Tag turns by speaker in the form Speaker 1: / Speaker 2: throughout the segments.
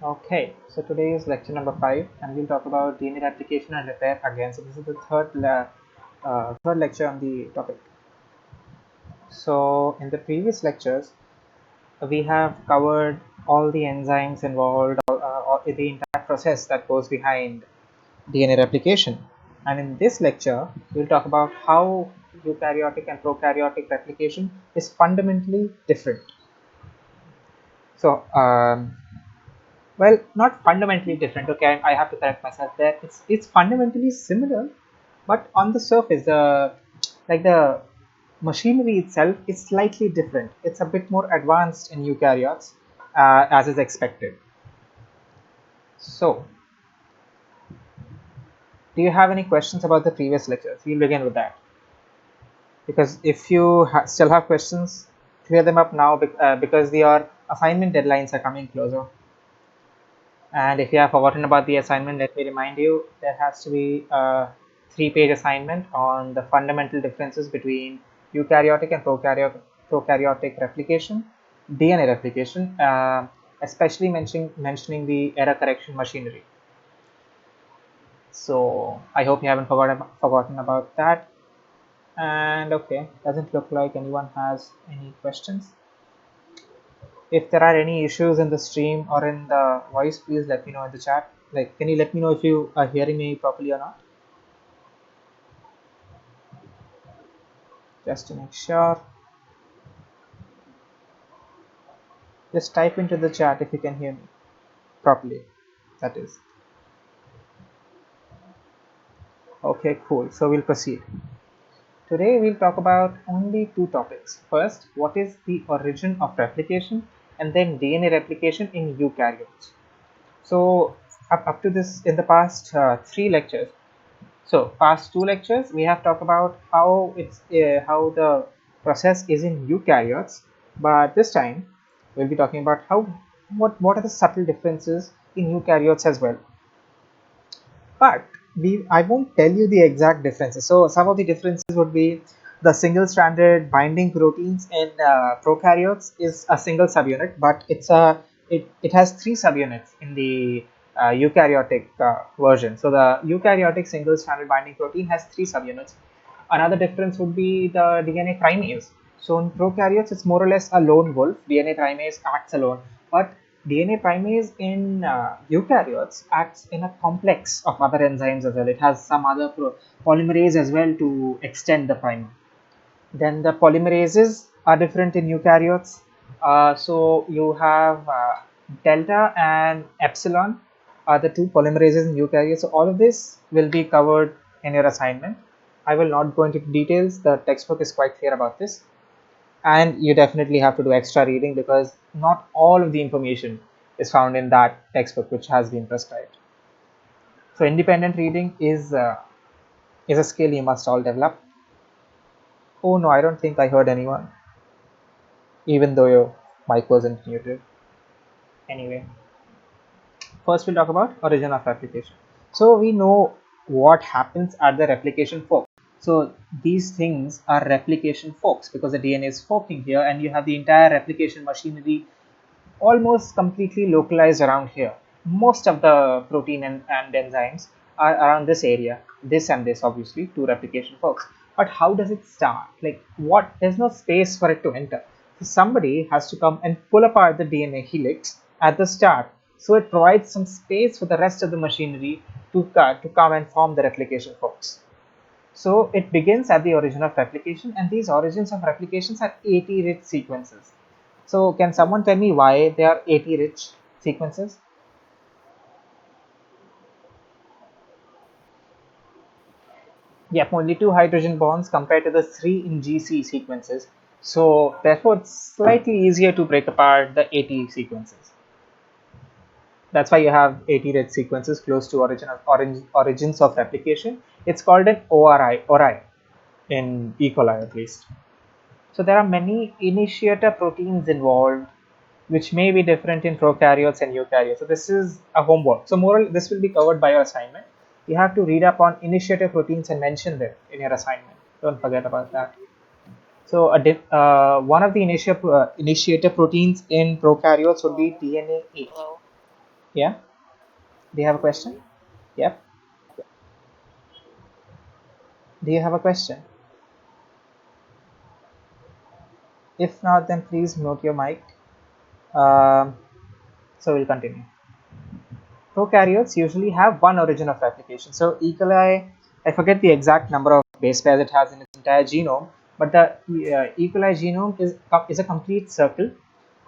Speaker 1: Okay, so today is lecture number 5 and we'll talk about DNA replication and repair again. So this is the third lecture on the topic. So in the previous lectures, we have covered all the enzymes involved, all the entire process that goes behind DNA replication. And in this lecture, we'll talk about how eukaryotic and prokaryotic replication is fundamentally different. So well, not fundamentally different. Okay, I have to correct myself there. It's fundamentally similar, but on the surface, the machinery itself is slightly different. It's a bit more advanced in eukaryotes, as is expected. So, do you have any questions about the previous lectures? We'll begin with that because if you still have questions, clear them up now because your assignment deadlines are coming closer. And if you have forgotten about the assignment, let me remind you there has to be a 3-page assignment on the fundamental differences between eukaryotic and prokaryotic replication, DNA replication, especially mentioning the error correction machinery. So I hope you haven't forgotten about that. And okay, doesn't look like anyone has any questions. If there are any issues in the stream or in the voice, please let me know in the chat. Like, can you let me know if you are hearing me properly or not? Just to make sure. Just type into the chat if you can hear me properly. That is. Okay, cool. So we'll proceed. Today we'll talk about only two topics. First, what is the origin of replication, and then DNA replication in eukaryotes. So up to this in the past three lectures. So past two lectures we have talked about how the process is in eukaryotes, but this time we'll be talking about what are the subtle differences in eukaryotes as well. But I won't tell you the exact differences. So some of the differences would be the single-stranded binding proteins in prokaryotes is a single subunit, but it has three subunits in the eukaryotic version. So the eukaryotic single-stranded binding protein has three subunits. Another difference would be the DNA primase. So in prokaryotes, it's more or less a lone wolf. DNA primase acts alone, but DNA primase in eukaryotes acts in a complex of other enzymes as well. It has some other polymerase as well to extend the primer. Then the polymerases are different in eukaryotes. So you have delta and epsilon are the two polymerases in eukaryotes. So all of this will be covered in your assignment. I will not go into details. The textbook is quite clear about this. And you definitely have to do extra reading because not all of the information is found in that textbook which has been prescribed. So independent reading is a skill you must all develop. Oh no, I don't think I heard anyone, even though your mic wasn't muted. Anyway, first we'll talk about origin of replication. So we know what happens at the replication fork. So these things are replication forks because the DNA is forking here and you have the entire replication machinery almost completely localized around here. Most of the protein and enzymes are around this area, this and this obviously, two replication forks. But how does it start? Like what? There's no space for it to enter. So somebody has to come and pull apart the DNA helix at the start. So it provides some space for the rest of the machinery to come and form the replication forks. So it begins at the origin of replication, and these origins of replications are 80 rich sequences. So can someone tell me why they are 80 rich sequences? Yep, only two hydrogen bonds compared to the three in GC sequences. So therefore, it's slightly easier to break apart the 80 sequences. That's why you have 80 rich sequences close to origins of replication. It's called an ORI in E. coli at least. So there are many initiator proteins involved, which may be different in prokaryotes and eukaryotes. So this is a homework. So this will be covered by your assignment. You have to read up on initiator proteins and mention them in your assignment. Don't forget about that. So one of the initiator proteins in prokaryotes would be DNA8. Yeah. Do you have a question? Yep. Do you have a question? If not, then please mute your mic. Um, so we'll continue. Prokaryotes usually have one origin of replication. So E. coli, I forget the exact number of base pairs it has in its entire genome, but the E. coli genome is a complete circle,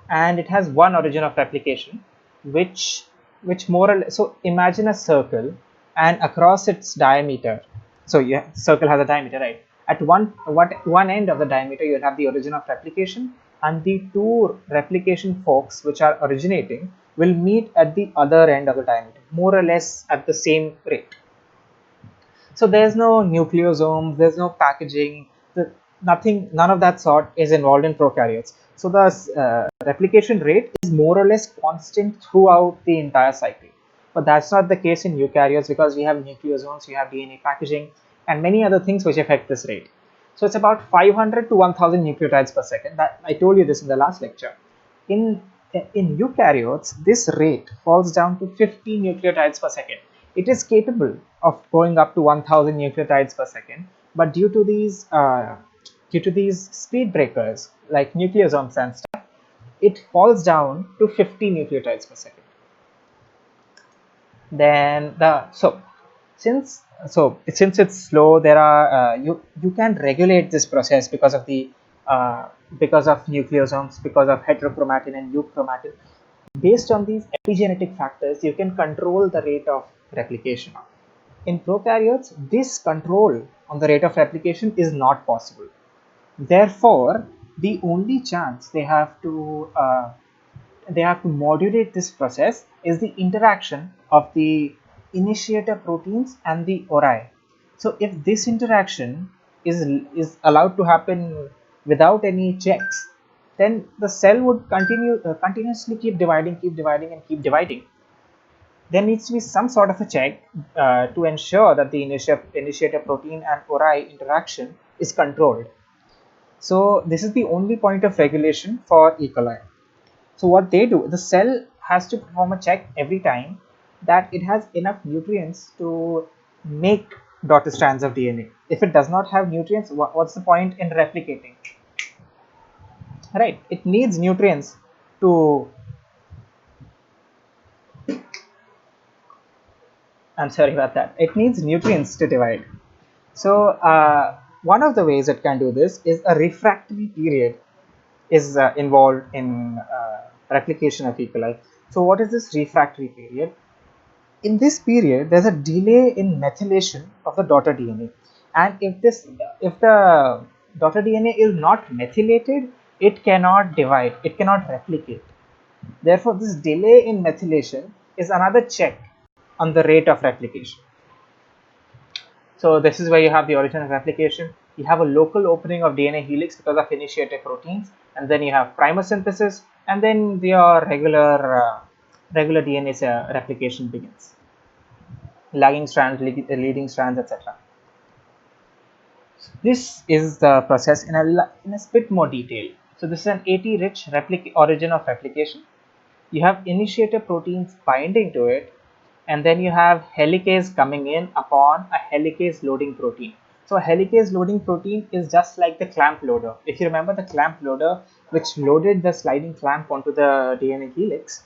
Speaker 1: and it has one origin of replication, which more or less. So imagine a circle, and across its diameter. So yeah, circle has a diameter, right? At one end of the diameter, you'll have the origin of replication, and the two replication forks which are originating will meet at the other end of the diameter, more or less at the same rate. So there's no nucleosome, there's no packaging, nothing, none of that sort is involved in prokaryotes. So the replication rate is more or less constant throughout the entire cycle. But that's not the case in eukaryotes, because we have nucleosomes, we have DNA packaging, and many other things which affect this rate. So it's about 500 to 1000 nucleotides per second. That I told you this in the last lecture. In in eukaryotes, this rate falls down to 50 nucleotides per second. It is capable of going up to 1000 nucleotides per second, but due to these speed breakers like nucleosomes and stuff, it falls down to 50 nucleotides per second. Then since it's slow, there are you can regulate this process because of the because of nucleosomes, because of heterochromatin and euchromatin. Based on these epigenetic factors, you can control the rate of replication. In prokaryotes, this control on the rate of replication is not possible. Therefore, the only chance they have to modulate this process is the interaction of the initiator proteins and the ori. So if this interaction is allowed to happen without any checks, then the cell would continuously keep dividing and keep dividing. There needs to be some sort of a check to ensure that the initiator protein and ori interaction is controlled. So this is the only point of regulation for E. coli. So what they do, the cell has to perform a check every time that it has enough nutrients to make daughter strands of DNA. If it does not have nutrients, what's the point in replicating? Right? It needs nutrients to. I'm sorry about that. It needs nutrients to divide. So one of the ways it can do this is a refractory period is involved in replication of E. coli. So what is this refractory period? In this period, there's a delay in methylation of the daughter DNA, and if the daughter DNA is not methylated, it cannot divide, it cannot replicate. Therefore, this delay in methylation is another check on the rate of replication. So this is where you have the origin of replication. You have a local opening of DNA helix because of initiator proteins, and then you have primer synthesis, and then your regular DNA replication begins. Lagging strands, leading strands, etc. This is the process in a bit more detail. So this is an AT-rich origin of replication. You have initiator proteins binding to it, and then you have helicase coming in upon a helicase loading protein. So a helicase loading protein is just like the clamp loader. If you remember the clamp loader, which loaded the sliding clamp onto the DNA helix.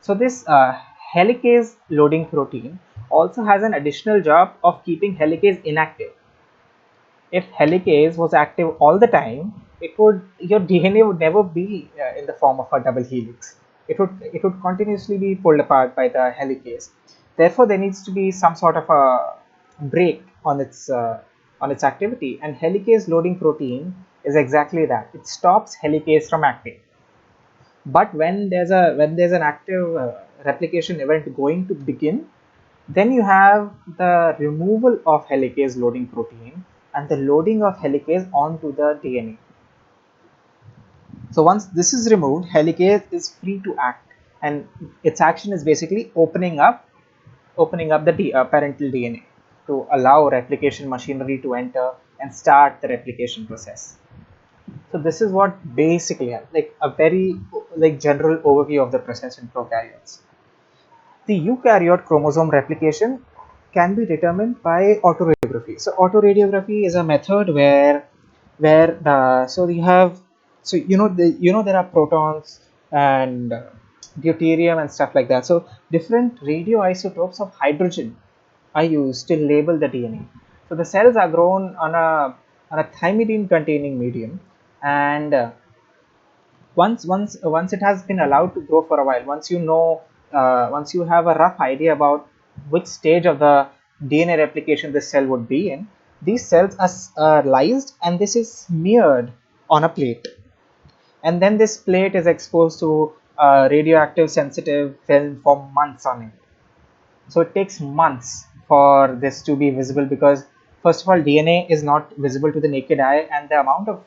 Speaker 1: So this helicase loading protein also has an additional job of keeping helicase inactive. If helicase was active all the time, your DNA would never be in the form of a double helix. It would continuously be pulled apart by the helicase. Therefore, there needs to be some sort of a break on its activity, and helicase loading protein is exactly that. It stops helicase from acting. But when there's an active replication event going to begin, then you have the removal of helicase loading protein and the loading of helicase onto the DNA. So once this is removed, helicase is free to act, and its action is basically opening up the parental DNA to allow replication machinery to enter and start the replication process. So this is what basically like a very like general overview of the process in prokaryotes. The eukaryote chromosome replication can be determined by autoradiography. So autoradiography is a method where so you have, so there are protons and deuterium and stuff like that. So different radioisotopes of hydrogen are used to label the DNA. So the cells are grown on a thymidine containing medium, and once it has been allowed to grow for a while, once you have a rough idea about which stage of the DNA replication this cell would be in, these cells are lysed and this is smeared on a plate, and then this plate is exposed to radioactive sensitive film for months on end. So it takes months for this to be visible, because first of all, DNA is not visible to the naked eye, and the amount of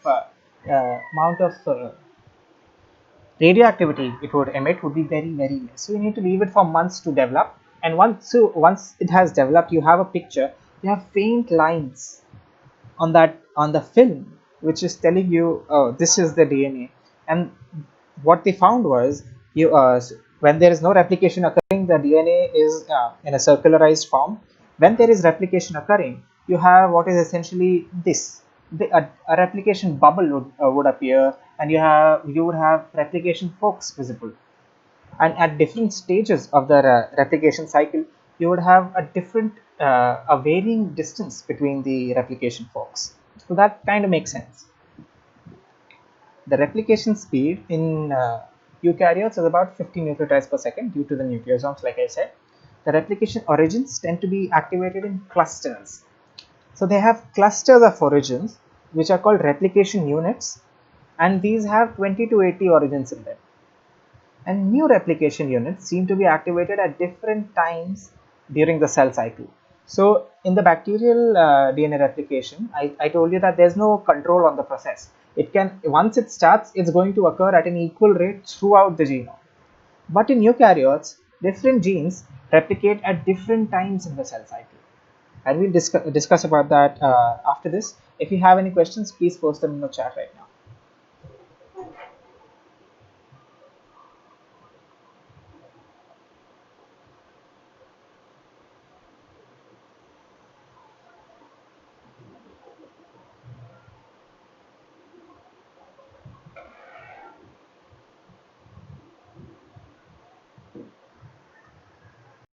Speaker 1: radioactivity it would emit would be very less. So you need to leave it for months to develop, and once it has developed, you have a picture. You have faint lines on the film, which is telling you, oh, this is the DNA. And what they found was, when there is no replication occurring, the DNA is in a circularized form. When there is replication occurring, you have what is essentially this. A replication bubble would appear, and you would have replication forks visible. And at different stages of the replication cycle, you would have a varying distance between the replication forks. So that kind of makes sense. The replication speed in eukaryotes is about 50 nucleotides per second due to the nucleosomes, like I said. The replication origins tend to be activated in clusters. So they have clusters of origins which are called replication units, and these have 20 to 80 origins in them. And new replication units seem to be activated at different times during the cell cycle. So in the bacterial DNA replication, I told you that there's no control on the process. It can, once it starts, it's going to occur at an equal rate throughout the genome. But in eukaryotes, different genes replicate at different times in the cell cycle. And we'll discuss about that after this. If you have any questions, please post them in the chat right now.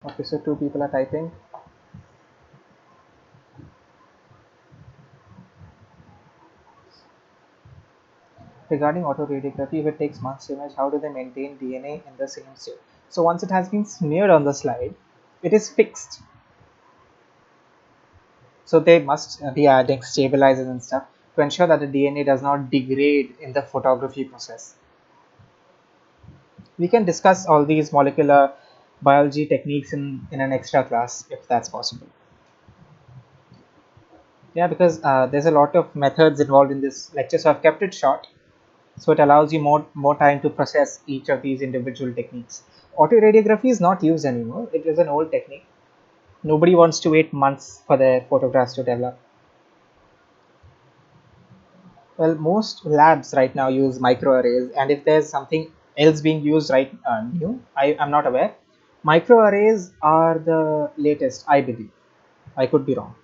Speaker 1: Okay, so two people are typing. Regarding autoradiography, if it takes months to image, how do they maintain DNA in the same state? So once it has been smeared on the slide, it is fixed. So they must be adding stabilizers and stuff to ensure that the DNA does not degrade in the photography process. We can discuss all these molecular biology techniques in an extra class if that's possible. Yeah, because there's a lot of methods involved in this lecture, so I've kept it short, so it allows you more time to process each of these individual techniques. Autoradiography is not used anymore. It is an old technique. Nobody wants to wait months for their photographs to develop. Well, most labs right now use microarrays, and if there's something else being used right new, I'm not aware. Microarrays are the latest, I believe. I could be wrong.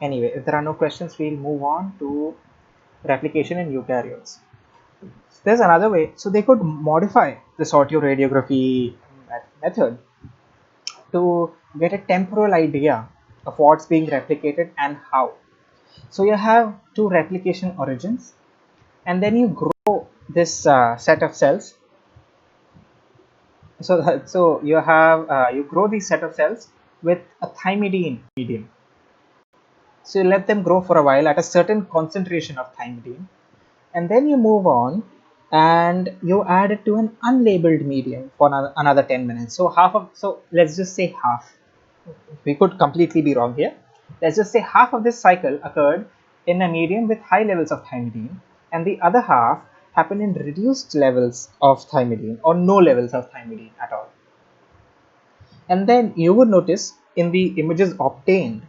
Speaker 1: Anyway, if there are no questions, we'll move on to replication in eukaryotes. There's another way. So they could modify this autoradiography method to get a temporal idea of what's being replicated and how. So you have two replication origins, and then you grow this set of cells. So you grow these set of cells with a thymidine medium. So you let them grow for a while at a certain concentration of thymidine, and then you move on and you add it to an unlabeled medium for another 10 minutes. So let's just say half. We could completely be wrong here. Let's just say half of this cycle occurred in a medium with high levels of thymidine, and the other half happened in reduced levels of thymidine or no levels of thymidine at all. And then you would notice in the images obtained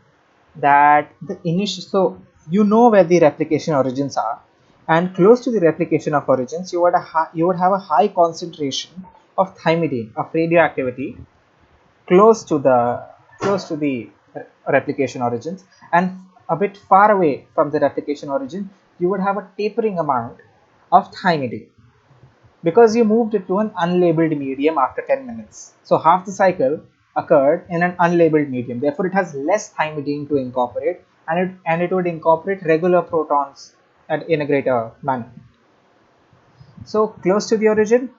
Speaker 1: that the initial, so you know where the replication origins are, and close to the replication of origins, you would have a high concentration of thymidine, of radioactivity, close to the replication origins, and a bit far away from the replication origin, you would have a tapering amount of thymidine because you moved it to an unlabeled medium after 10 minutes. So half the cycle occurred in an unlabeled medium. Therefore, it has less thymidine to incorporate, and it would incorporate regular protons in a greater manner. So close to the origin,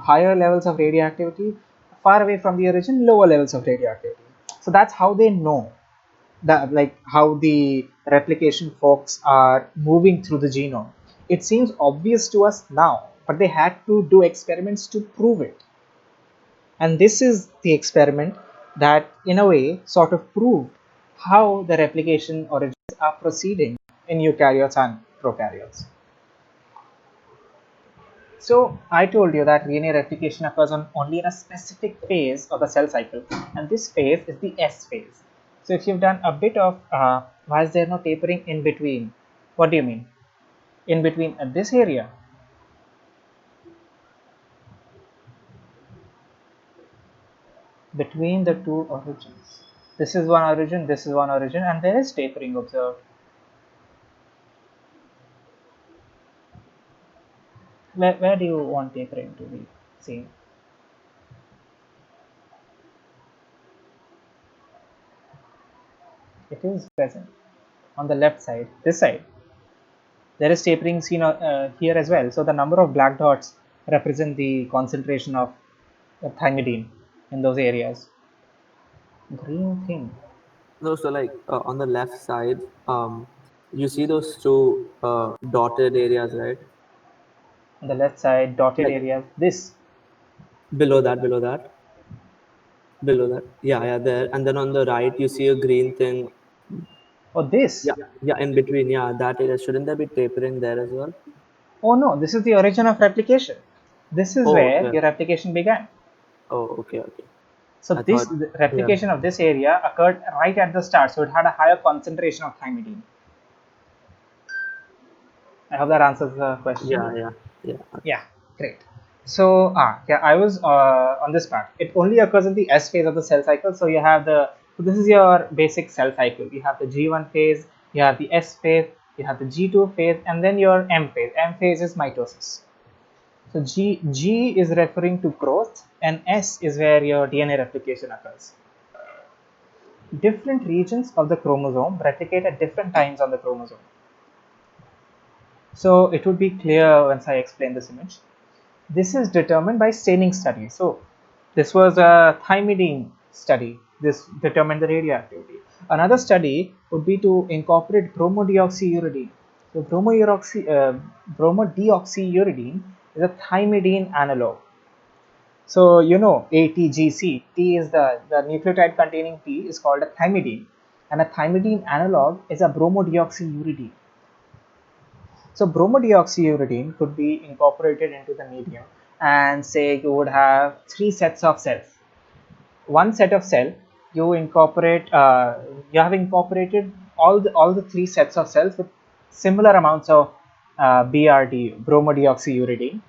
Speaker 1: higher levels of radioactivity; far away from the origin, lower levels of radioactivity. So that's how they know that, like, how the replication forks are moving through the genome. It seems obvious to us now, but they had to do experiments to prove it. And this is the experiment that, in a way, sort of proved how the replication origins are proceeding in eukaryotes and prokaryotes. So I told you that DNA replication occurs only in a specific phase of the cell cycle, and this phase is the S phase. So if you've done a bit of, why is there no tapering in between? What do you mean? In between this area? Between the two origins. This is one origin, this is one origin, and there is tapering observed. Where do you want tapering to be seen? It is present on the left side, this side. There is tapering seen here as well. So the number of black dots represent the concentration of thymidine in those areas. Green thing.
Speaker 2: No, so like on the left side, you see those two dotted areas, right?
Speaker 1: On the left side, dotted
Speaker 2: Like
Speaker 1: areas. This.
Speaker 2: below that, below that, below that. Yeah, yeah, there. And then on the right, you see a green thing.
Speaker 1: Oh, this.
Speaker 2: Yeah, yeah, in between. Yeah, that area. Shouldn't there be tapering there as well?
Speaker 1: Oh no, this is the origin of replication. This is
Speaker 2: Oh,
Speaker 1: where
Speaker 2: okay.
Speaker 1: your replication began.
Speaker 2: Oh, okay, okay.
Speaker 1: So
Speaker 2: I
Speaker 1: this
Speaker 2: thought,
Speaker 1: the
Speaker 2: yeah,
Speaker 1: replication of this area occurred right at the start. So it had a higher concentration of thymidine. I hope that answers the question.
Speaker 2: yeah, yeah, yeah.
Speaker 1: Yeah, great. So, yeah, I was on this part. It only occurs in the S phase of the cell cycle. So you have so this is your basic cell cycle. You have the G1 phase, you have the S phase, you have the G2 phase, and then your M phase. M phase is mitosis. So G is referring to growth, and S is where your DNA replication occurs. Different regions of the chromosome replicate at different times on the chromosome. So it would be clear once I explain this image. This is determined by staining studies. So this was a thymidine study. This determined the radioactivity. Another study would be to incorporate bromodioxyuridine. So bromodioxyuridine is a thymidine analog. So you know ATGC. T is the nucleotide containing T is called a thymidine, and a thymidine analog is a bromodioxyuridine. So bromodioxyuridine could be incorporated into the medium, and say you would have three sets of cells. One set of cell you incorporate, you have incorporated all the three sets of cells with similar amounts of BRD, bromodioxyuridine,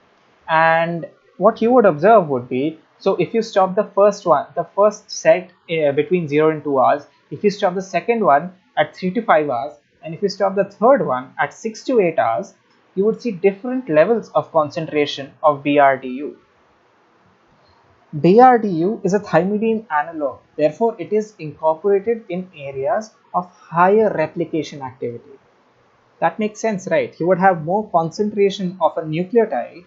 Speaker 1: and what you would observe would be, so if you stop the first set between 0 and 2 hours, if you stop the second one at 3 to 5 hours, and if you stop the third one at 6 to 8 hours, you would see different levels of concentration of BRDU. BRDU is a thymidine analog, therefore it is incorporated in areas of higher replication activity. That makes sense, right? You would have more concentration of a nucleotide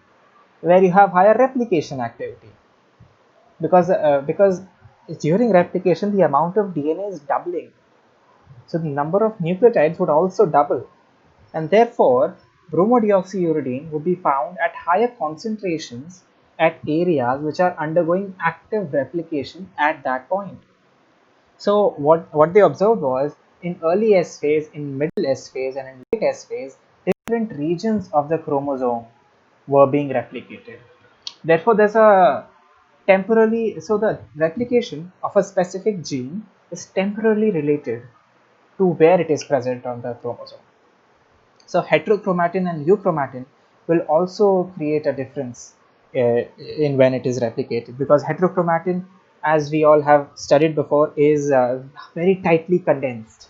Speaker 1: where you have higher replication activity, because during replication the amount of DNA is doubling, so the number of nucleotides would also double, and therefore bromodioxyuridine would be found at higher concentrations at areas which are undergoing active replication at that point. So what they observed was, in early S phase, in middle S phase, and in late S phase, different regions of the chromosome were being replicated. Therefore, there's a temporarily, so the replication of a specific gene is temporarily related to where it is present on the chromosome. So heterochromatin and euchromatin will also create a difference in when it is replicated, because heterochromatin as we all have studied before, is very tightly condensed.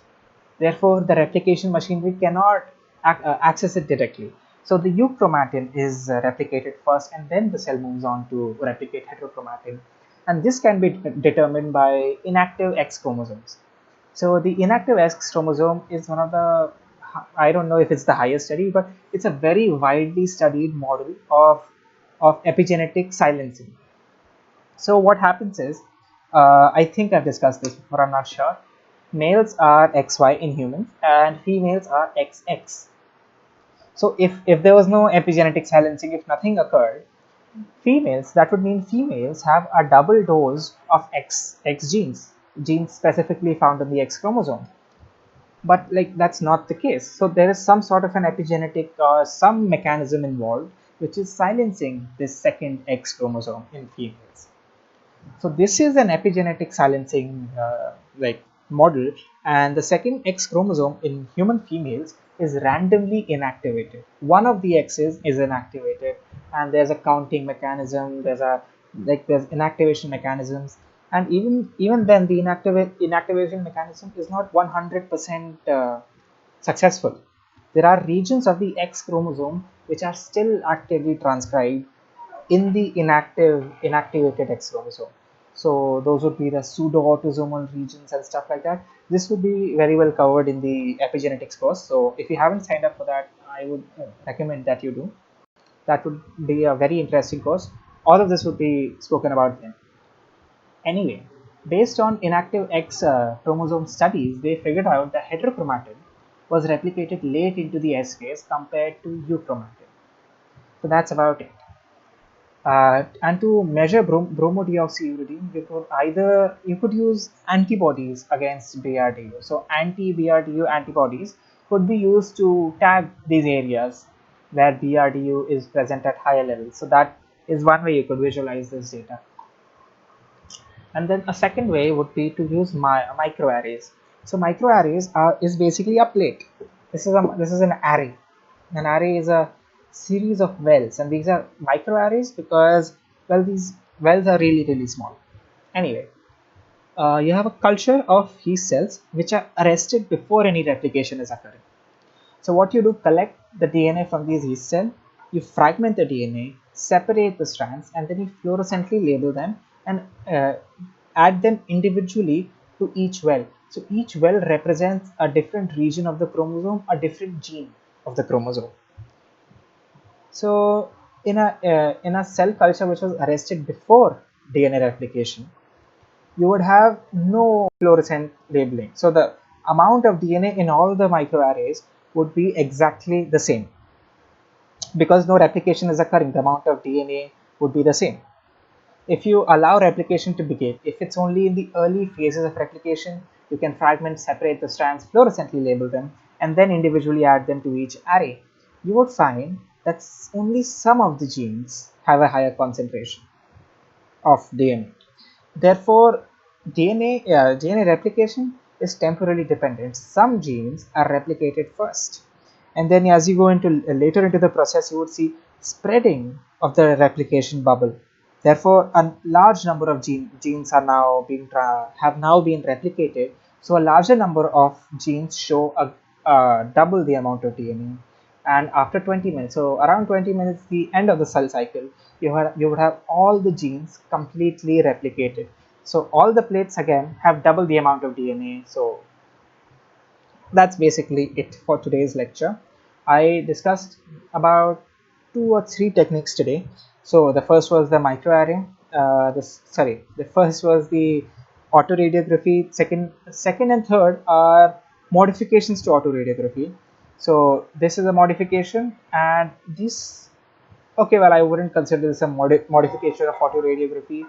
Speaker 1: Therefore, the replication machinery cannot access it directly. So the euchromatin is replicated first, and then the cell moves on to replicate heterochromatin. And this can be determined by inactive X chromosomes. So the inactive X chromosome is one of the, I don't know if it's the highest study, but it's a very widely studied model of epigenetic silencing. So what happens is, I think I've discussed this before, I'm not sure. Males are XY in humans and females are XX. So if there was no epigenetic silencing, if nothing occurred, that would mean females have a double dose of X genes specifically found in the X chromosome. But like that's not the case. So there is some sort of an epigenetic some mechanism involved which is silencing this second X chromosome in females. So this is an epigenetic silencing model, and the second X chromosome in human females is randomly inactivated. One of the X's is inactivated, and there's a counting mechanism. There's inactivation mechanisms, and even then the inactivation mechanism is not 100% successful. There are regions of the X chromosome which are still actively transcribed in the inactivated X chromosome. So those would be the pseudo-autosomal regions and stuff like that. This would be very well covered in the epigenetics course. So if you haven't signed up for that, I would recommend that you do. That would be a very interesting course. All of this would be spoken about then. Anyway, based on inactive X chromosome studies, they figured out that heterochromatin was replicated late into the S phase compared to euchromatin. So that's about it. And to measure bromodioxyuridine, you could use antibodies against BRDU. So anti-BRDU antibodies could be used to tag these areas where BRDU is present at higher levels. So that is one way you could visualize this data. And then a second way would be to use microarrays. So microarrays is basically a plate. This is an array. An array is a series of wells, and these are microarrays because, well, these wells are really small. Anyway, you have a culture of yeast cells which are arrested before any replication is occurring. So what you do, collect the DNA from these yeast cells, you fragment the DNA, separate the strands, and then you fluorescently label them and add them individually to each well. So each well represents a different region of the chromosome, a different gene of the chromosome. So in a cell culture which was arrested before DNA replication, you would have no fluorescent labeling. So the amount of DNA in all the microarrays would be exactly the same. Because no replication is occurring, the amount of DNA would be the same. If you allow replication to begin, if it's only in the early phases of replication, you can fragment, separate the strands, fluorescently label them, and then individually add them to each array. You would find that only some of the genes have a higher concentration of DNA. Therefore, DNA replication is temporally dependent. Some genes are replicated first, and then as you go into later into the process, you would see spreading of the replication bubble. Therefore, a large number of genes are now have now been replicated. So a larger number of genes show double the amount of DNA. And after 20 minutes, so around 20 minutes, the end of the cell cycle, you would have all the genes completely replicated. So all the plates again have double the amount of DNA. So that's basically it for today's lecture. I discussed about 2 or 3 techniques today. So the first was the microarray. The first was the autoradiography. Second and third are modifications to autoradiography. So this is a modification, and this, okay, well, I wouldn't consider this a modification of autoradiography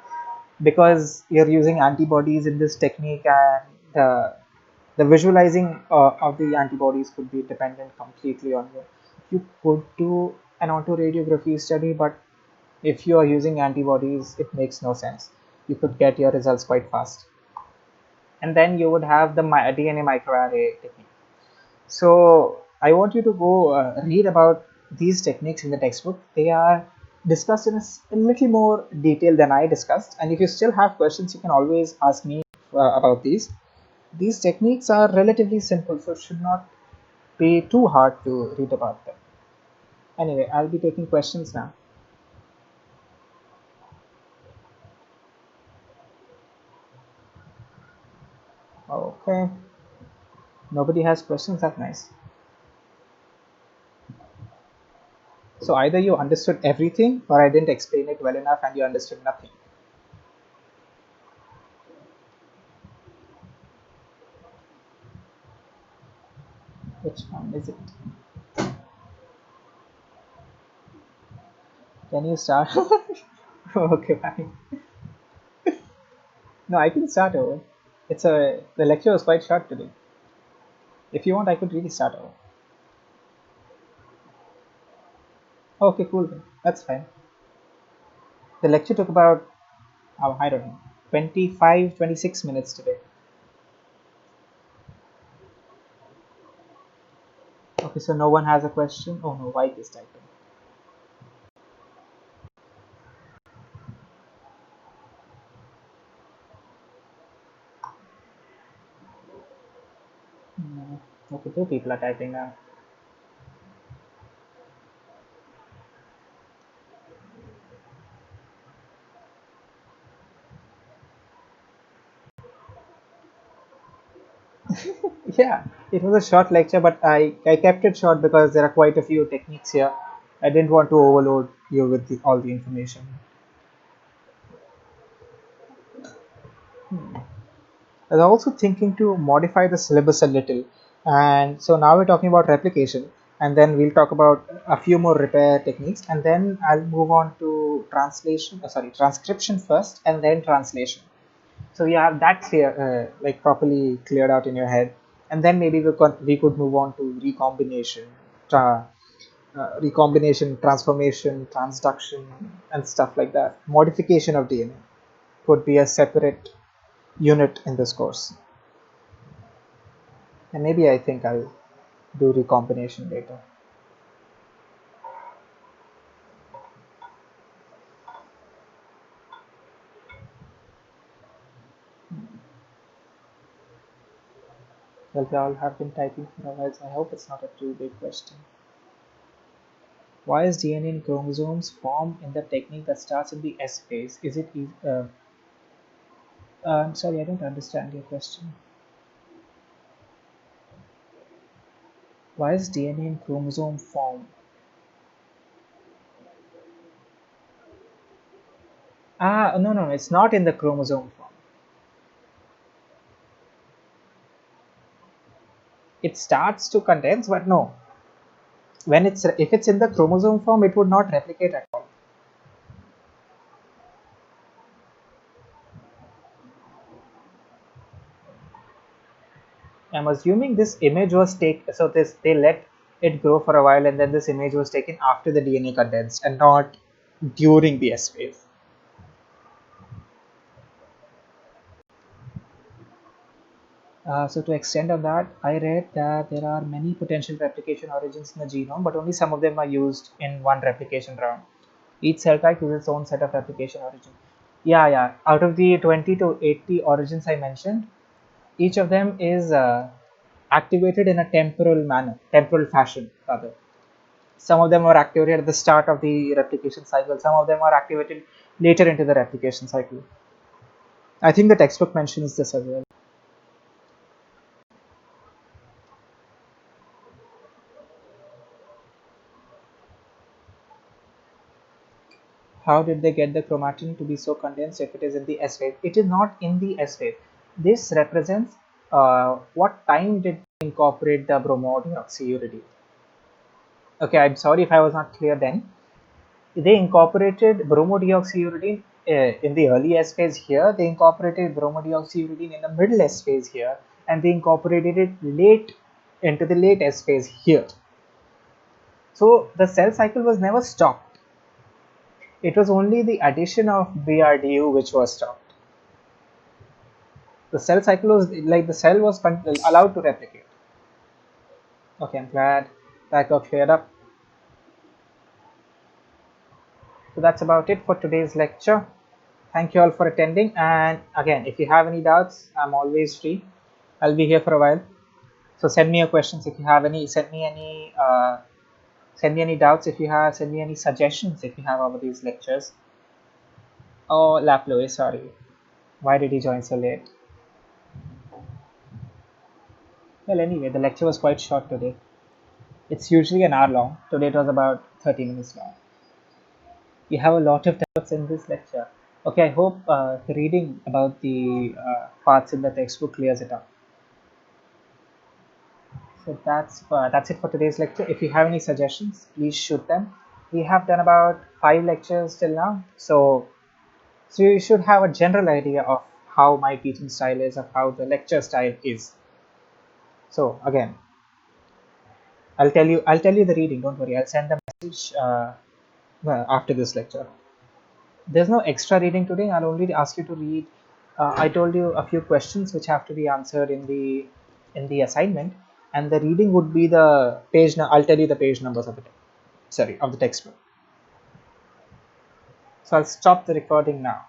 Speaker 1: because you're using antibodies in this technique, and the visualizing of the antibodies could be dependent completely on you. You could do an autoradiography study, but if you are using antibodies, it makes no sense. You could get your results quite fast. And then you would have the DNA microarray technique. So I want you to go read about these techniques in the textbook. They are discussed in a little more detail than I discussed. And if you still have questions, you can always ask me about these. These techniques are relatively simple, so it should not be too hard to read about them. Anyway, I'll be taking questions now. Okay, nobody has questions. That's nice. So either you understood everything, or I didn't explain it well enough and you understood nothing. Which one is it? Can you start? Okay, fine. No, I can start over. The lecture was quite short today. If you want, I could really start over. Okay, cool then. That's fine. The lecture took about, oh, I don't know, 25, 26 minutes today. Okay, so no one has a question. Oh no, White is typing. Hmm, okay, two people are typing now. Yeah, it was a short lecture, but I kept it short because there are quite a few techniques here. I didn't want to overload you with all the information. I was also thinking to modify the syllabus a little. And so now we're talking about replication, and then we'll talk about a few more repair techniques, and then I'll move on to transcription first, and then translation. So you have that clear, like properly cleared out in your head, and then maybe we could move on to recombination, transformation, transduction, and stuff like that. Modification of DNA could be a separate unit in this course, and maybe I think I'll do recombination later. Well, we all have been typing for a while, so I hope it's not a too big question. Why is DNA in chromosomes form in the technique that starts in the S phase? Is it? I'm sorry, I don't understand your question. Why is DNA in chromosome form? No, no, it's not in the chromosome form. It starts to condense, but no. If it's in the chromosome form, it would not replicate at all. I'm assuming this image was taken, so they let it grow for a while, and then this image was taken after the DNA condensed and not during the S phase. So to extend on that, I read that there are many potential replication origins in the genome, but only some of them are used in one replication round. Each cell type uses its own set of replication origin. Yeah, yeah. Out of the 20 to 80 origins I mentioned, each of them is activated in a temporal fashion rather. Some of them are activated at the start of the replication cycle. Some of them are activated later into the replication cycle. I think the textbook mentions this as well. How did they get the chromatin to be so condensed if it is in the S phase? It is not in the S phase. This represents what time did they incorporate the bromodeoxyuridine. Okay, I'm sorry if I was not clear then. They incorporated bromodioxyuridine in the early S phase here. They incorporated bromodioxyuridine in the middle S phase here, and they incorporated it late into the late S phase here. So the cell cycle was never stopped. It was only the addition of BRDU which was stopped. The cell cycle was like the cell was allowed to replicate. Okay, I'm glad that got cleared up. So that's about it for today's lecture. Thank you all for attending, and again, if you have any doubts, I'm always free. I'll be here for a while. So send me your questions if you have any. Send me any doubts if you have. Send me any suggestions if you have over these lectures. Oh, Laploy, sorry. Why did he join so late? Well, anyway, the lecture was quite short today. It's usually an hour long. Today it was about 30 minutes long. You have a lot of doubts in this lecture. Okay, I hope the reading about the parts in the textbook clears it up. So that's it for today's lecture. If you have any suggestions, please shoot them. We have done about 5 lectures till now, so you should have a general idea of how my teaching style is, of how the lecture style is. So again, I'll tell you the reading. Don't worry. I'll send the message after this lecture. There's no extra reading today. I'll only ask you to read. I told you a few questions which have to be answered in the assignment, and the reading would be the page. I'll tell you the page numbers of of the textbook. So I'll stop the recording now.